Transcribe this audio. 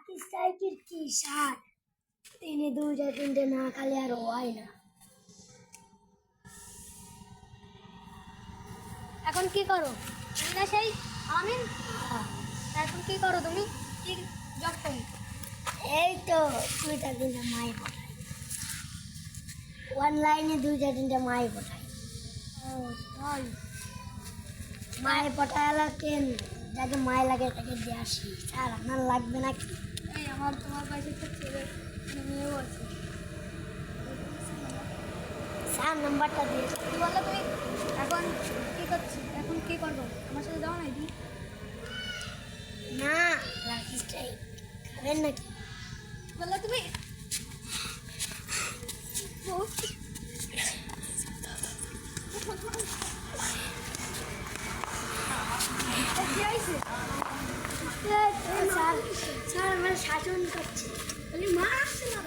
স্ট্রাইকের কি সার তিনি দুইটা তিনটে না খালি আর হয় না। এখন কি করো? না সেই আমিন, এখন কি করো তুমি? কি জব করো? এই তো দুইটা তিনটে মাই পটাই, অনলাইনে দুইটা তিনটে মাই পটাই। ও তাই। মায়ে পটায়ালা কেন যাকে মায় লাগে তাকে দিয়ে আসি। স্যার আপনার লাগবে নাকি? এই আমার তোমার পাশে একটা ছেলে মেয়েও আছে। স্যার নাম্বারটা দিয়ে কি বললো তুমি? এখন কি করছি? এখন কি করবো? আমার সাথে যাও না এদিন? না লাকি স্ট্রাইক খাবেন নাকি? বললো তুমি? কি হয়েছে? স্যার স্যার আমার শাসন করছে, বলি মা আসছে না।